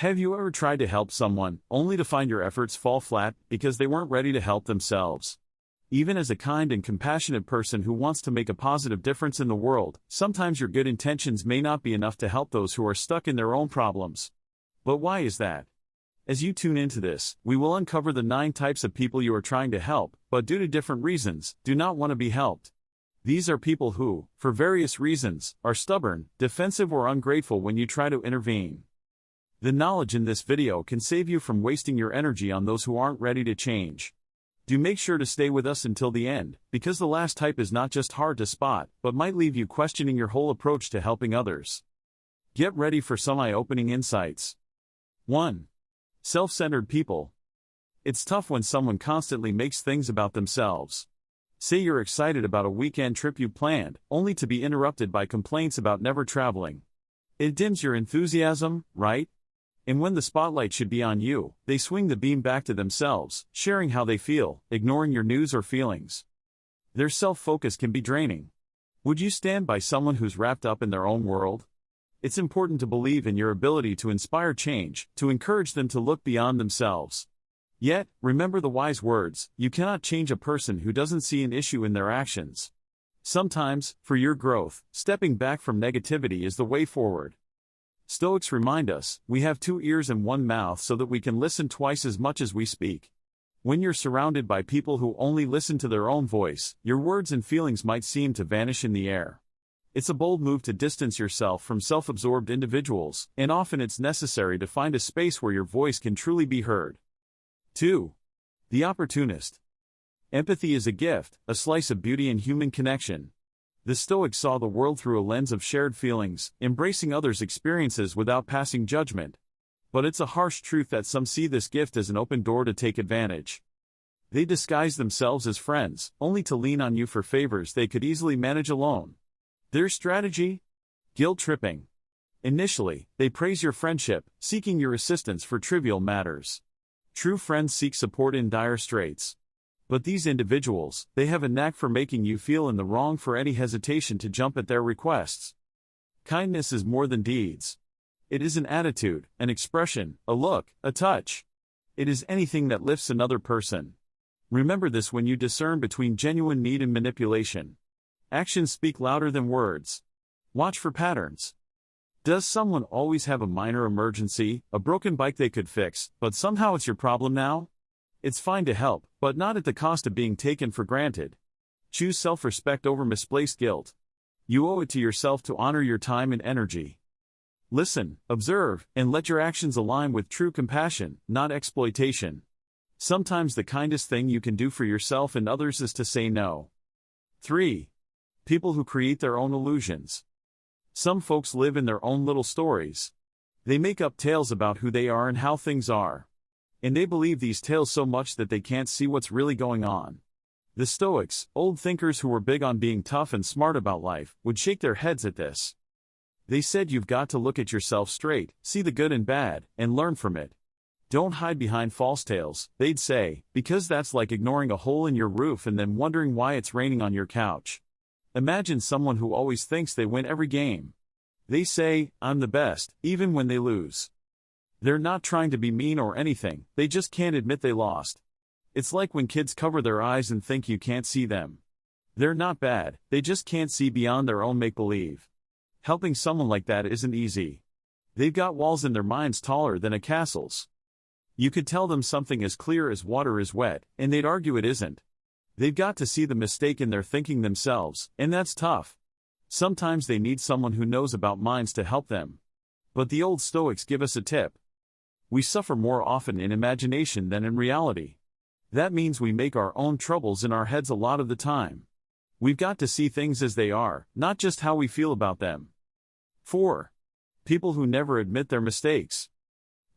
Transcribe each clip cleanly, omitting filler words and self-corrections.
Have you ever tried to help someone, only to find your efforts fall flat because they weren't ready to help themselves? Even as a kind and compassionate person who wants to make a positive difference in the world, sometimes your good intentions may not be enough to help those who are stuck in their own problems. But why is that? As you tune into this, we will uncover the 9 types of people you are trying to help, but due to different reasons, do not want to be helped. These are people who, for various reasons, are stubborn, defensive or ungrateful when you try to intervene. The knowledge in this video can save you from wasting your energy on those who aren't ready to change. Do make sure to stay with us until the end, because the last type is not just hard to spot, but might leave you questioning your whole approach to helping others. Get ready for some eye-opening insights. 1. Self-centered people. It's tough when someone constantly makes things about themselves. Say you're excited about a weekend trip you planned, only to be interrupted by complaints about never traveling. It dims your enthusiasm, right? And when the spotlight should be on you, they swing the beam back to themselves, sharing how they feel, ignoring your news or feelings. Their self-focus can be draining. Would you stand by someone who's wrapped up in their own world? It's important to believe in your ability to inspire change, to encourage them to look beyond themselves. Yet, remember the wise words, you cannot change a person who doesn't see an issue in their actions. Sometimes, for your growth, stepping back from negativity is the way forward. Stoics remind us, we have 2 ears and 1 mouth so that we can listen twice as much as we speak. When you're surrounded by people who only listen to their own voice, your words and feelings might seem to vanish in the air. It's a bold move to distance yourself from self-absorbed individuals, and often it's necessary to find a space where your voice can truly be heard. 2. The opportunist. Empathy is a gift, a slice of beauty and human connection. The Stoics saw the world through a lens of shared feelings, embracing others' experiences without passing judgment. But it's a harsh truth that some see this gift as an open door to take advantage. They disguise themselves as friends, only to lean on you for favors they could easily manage alone. Their strategy? Guilt-tripping. Initially, they praise your friendship, seeking your assistance for trivial matters. True friends seek support in dire straits. But these individuals, they have a knack for making you feel in the wrong for any hesitation to jump at their requests. Kindness is more than deeds. It is an attitude, an expression, a look, a touch. It is anything that lifts another person. Remember this when you discern between genuine need and manipulation. Actions speak louder than words. Watch for patterns. Does someone always have a minor emergency, a broken bike they could fix, but somehow it's your problem now? It's fine to help, but not at the cost of being taken for granted. Choose self-respect over misplaced guilt. You owe it to yourself to honor your time and energy. Listen, observe, and let your actions align with true compassion, not exploitation. Sometimes the kindest thing you can do for yourself and others is to say no. 3. People who create their own illusions. Some folks live in their own little stories. They make up tales about who they are and how things are. And they believe these tales so much that they can't see what's really going on. The Stoics, old thinkers who were big on being tough and smart about life, would shake their heads at this. They said you've got to look at yourself straight, see the good and bad, and learn from it. Don't hide behind false tales, they'd say, because that's like ignoring a hole in your roof and then wondering why it's raining on your couch. Imagine someone who always thinks they win every game. They say, I'm the best, even when they lose. They're not trying to be mean or anything, they just can't admit they lost. It's like when kids cover their eyes and think you can't see them. They're not bad, they just can't see beyond their own make-believe. Helping someone like that isn't easy. They've got walls in their minds taller than a castle's. You could tell them something as clear as water is wet, and they'd argue it isn't. They've got to see the mistake in their thinking themselves, and that's tough. Sometimes they need someone who knows about minds to help them. But the old Stoics give us a tip. We suffer more often in imagination than in reality. That means we make our own troubles in our heads a lot of the time. We've got to see things as they are, not just how we feel about them. 4. People who never admit their mistakes.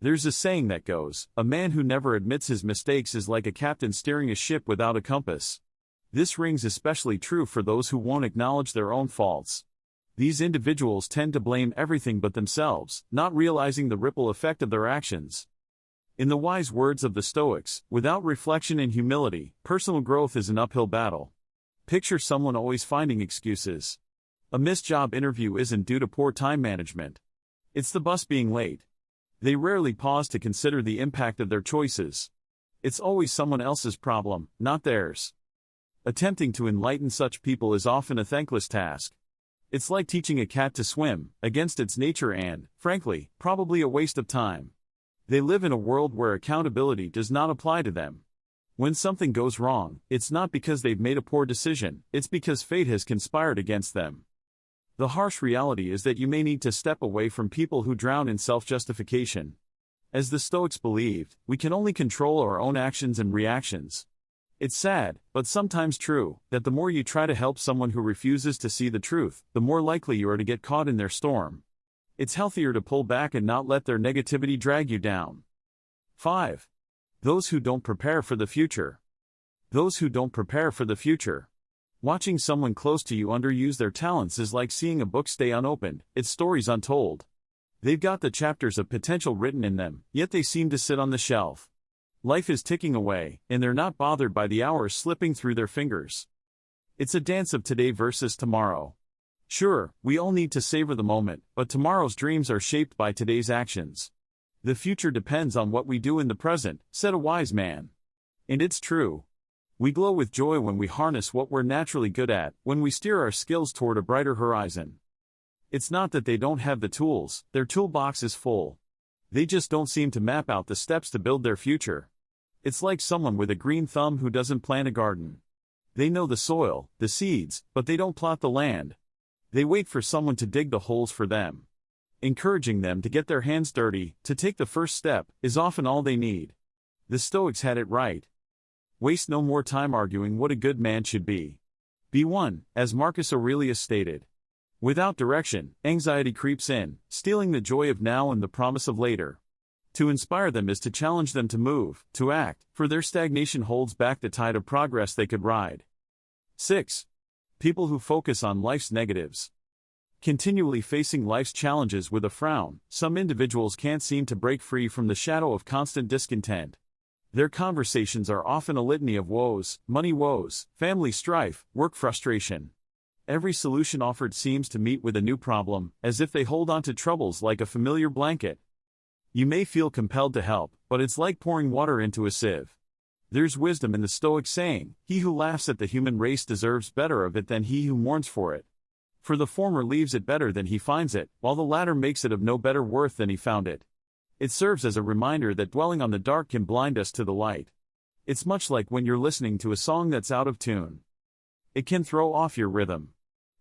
There's a saying that goes, a man who never admits his mistakes is like a captain steering a ship without a compass. This rings especially true for those who won't acknowledge their own faults. These individuals tend to blame everything but themselves, not realizing the ripple effect of their actions. In the wise words of the Stoics, without reflection and humility, personal growth is an uphill battle. Picture someone always finding excuses. A missed job interview isn't due to poor time management. It's the bus being late. They rarely pause to consider the impact of their choices. It's always someone else's problem, not theirs. Attempting to enlighten such people is often a thankless task. It's like teaching a cat to swim, against its nature and, frankly, probably a waste of time. They live in a world where accountability does not apply to them. When something goes wrong, it's not because they've made a poor decision, it's because fate has conspired against them. The harsh reality is that you may need to step away from people who drown in self-justification. As the Stoics believed, we can only control our own actions and reactions. It's sad, but sometimes true, that the more you try to help someone who refuses to see the truth, the more likely you are to get caught in their storm. It's healthier to pull back and not let their negativity drag you down. 5. Those who don't prepare for the future. Those who don't prepare for the future. Watching someone close to you underuse their talents is like seeing a book stay unopened, its stories untold. They've got the chapters of potential written in them, yet they seem to sit on the shelf. Life is ticking away, and they're not bothered by the hours slipping through their fingers. It's a dance of today versus tomorrow. Sure, we all need to savor the moment, but tomorrow's dreams are shaped by today's actions. The future depends on what we do in the present, said a wise man. And it's true. We glow with joy when we harness what we're naturally good at, when we steer our skills toward a brighter horizon. It's not that they don't have the tools, their toolbox is full. They just don't seem to map out the steps to build their future. It's like someone with a green thumb who doesn't plant a garden. They know the soil, the seeds, but they don't plot the land. They wait for someone to dig the holes for them. Encouraging them to get their hands dirty, to take the first step, is often all they need. The Stoics had it right. Waste no more time arguing what a good man should be. Be one, as Marcus Aurelius stated. Without direction, anxiety creeps in, stealing the joy of now and the promise of later. To inspire them is to challenge them to move, to act, for their stagnation holds back the tide of progress they could ride. 6. People who focus on life's negatives. Continually facing life's challenges with a frown, some individuals can't seem to break free from the shadow of constant discontent. Their conversations are often a litany of woes, money woes, family strife, work frustration. Every solution offered seems to meet with a new problem, as if they hold on to troubles like a familiar blanket. You may feel compelled to help, but it's like pouring water into a sieve. There's wisdom in the Stoic saying, "He who laughs at the human race deserves better of it than he who mourns for it." For the former leaves it better than he finds it, while the latter makes it of no better worth than he found it. It serves as a reminder that dwelling on the dark can blind us to the light. It's much like when you're listening to a song that's out of tune. It can throw off your rhythm.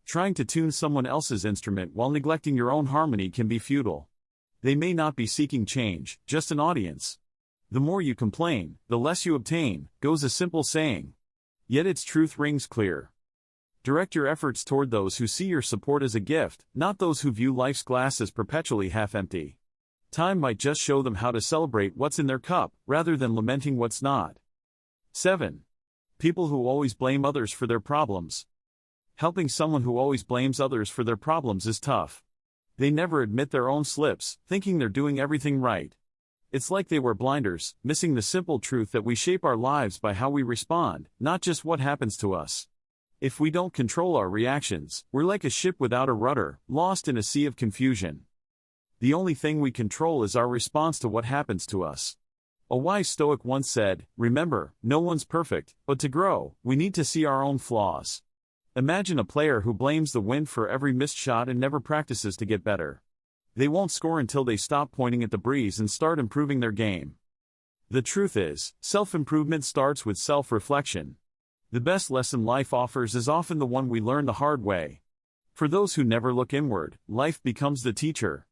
Trying to tune someone else's instrument while neglecting your own harmony can be futile. They may not be seeking change, just an audience. The more you complain, the less you obtain, goes a simple saying. Yet its truth rings clear. Direct your efforts toward those who see your support as a gift, not those who view life's glass as perpetually half-empty. Time might just show them how to celebrate what's in their cup, rather than lamenting what's not. 7. People who always blame others for their problems. Helping someone who always blames others for their problems is tough. They never admit their own slips, thinking they're doing everything right. It's like they wear blinders, missing the simple truth that we shape our lives by how we respond, not just what happens to us. If we don't control our reactions, we're like a ship without a rudder, lost in a sea of confusion. The only thing we control is our response to what happens to us. A wise Stoic once said, "Remember, no one's perfect, but to grow, we need to see our own flaws." Imagine a player who blames the wind for every missed shot and never practices to get better. They won't score until they stop pointing at the breeze and start improving their game. The truth is, self-improvement starts with self-reflection. The best lesson life offers is often the one we learn the hard way. For those who never look inward, life becomes the teacher.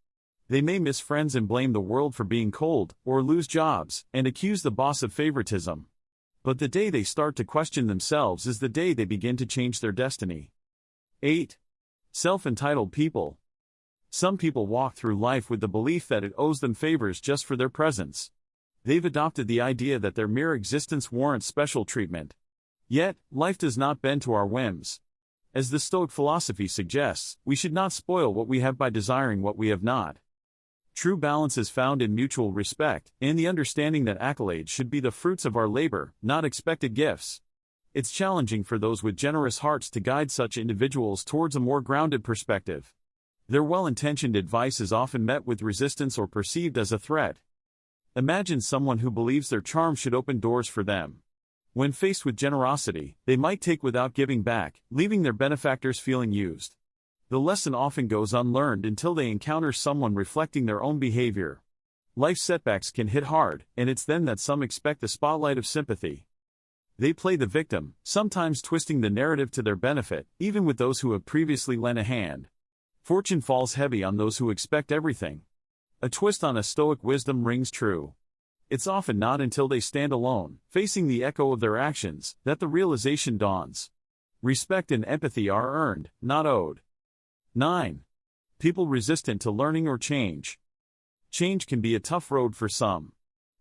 They may miss friends and blame the world for being cold, or lose jobs, and accuse the boss of favoritism. But the day they start to question themselves is the day they begin to change their destiny. 8. Self-entitled people. Some people walk through life with the belief that it owes them favors just for their presence. They've adopted the idea that their mere existence warrants special treatment. Yet, life does not bend to our whims. As the Stoic philosophy suggests, we should not spoil what we have by desiring what we have not. True balance is found in mutual respect, and the understanding that accolades should be the fruits of our labor, not expected gifts. It's challenging for those with generous hearts to guide such individuals towards a more grounded perspective. Their well-intentioned advice is often met with resistance or perceived as a threat. Imagine someone who believes their charm should open doors for them. When faced with generosity, they might take without giving back, leaving their benefactors feeling used. The lesson often goes unlearned until they encounter someone reflecting their own behavior. Life setbacks can hit hard, and it's then that some expect the spotlight of sympathy. They play the victim, sometimes twisting the narrative to their benefit, even with those who have previously lent a hand. Fortune falls heavy on those who expect everything. A twist on a Stoic wisdom rings true. It's often not until they stand alone, facing the echo of their actions, that the realization dawns. Respect and empathy are earned, not owed. 9. People resistant to learning or change. Change can be a tough road for some.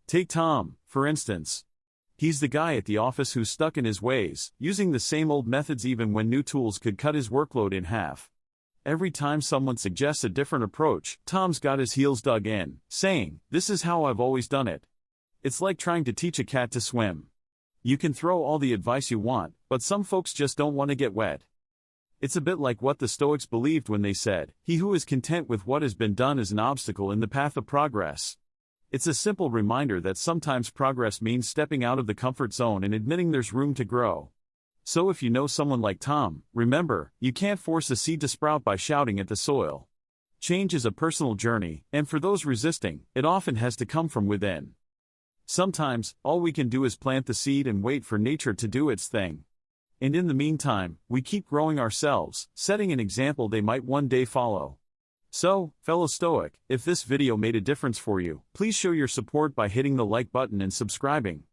Take Tom, for instance. He's the guy at the office who's stuck in his ways, using the same old methods even when new tools could cut his workload in half. Every time someone suggests a different approach, Tom's got his heels dug in, saying, "This is how I've always done it." It's like trying to teach a cat to swim. You can throw all the advice you want, but some folks just don't want to get wet. It's a bit like what the Stoics believed when they said, "He who is content with what has been done is an obstacle in the path of progress." It's a simple reminder that sometimes progress means stepping out of the comfort zone and admitting there's room to grow. So if you know someone like Tom, remember, you can't force a seed to sprout by shouting at the soil. Change is a personal journey, and for those resisting, it often has to come from within. Sometimes, all we can do is plant the seed and wait for nature to do its thing. And in the meantime, we keep growing ourselves, setting an example they might one day follow. So, fellow Stoic, if this video made a difference for you, please show your support by hitting the like button and subscribing.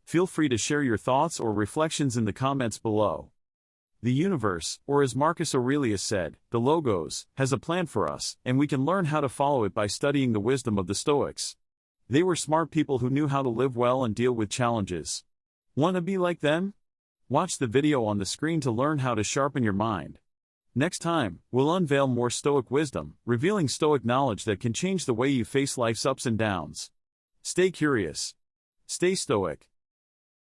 Feel free to share your thoughts or reflections in the comments below. The universe, or as Marcus Aurelius said, the Logos, has a plan for us, and we can learn how to follow it by studying the wisdom of the Stoics. They were smart people who knew how to live well and deal with challenges. Wanna be like them? Watch the video on the screen to learn how to sharpen your mind. Next time, we'll unveil more Stoic wisdom, revealing Stoic knowledge that can change the way you face life's ups and downs. Stay curious. Stay Stoic.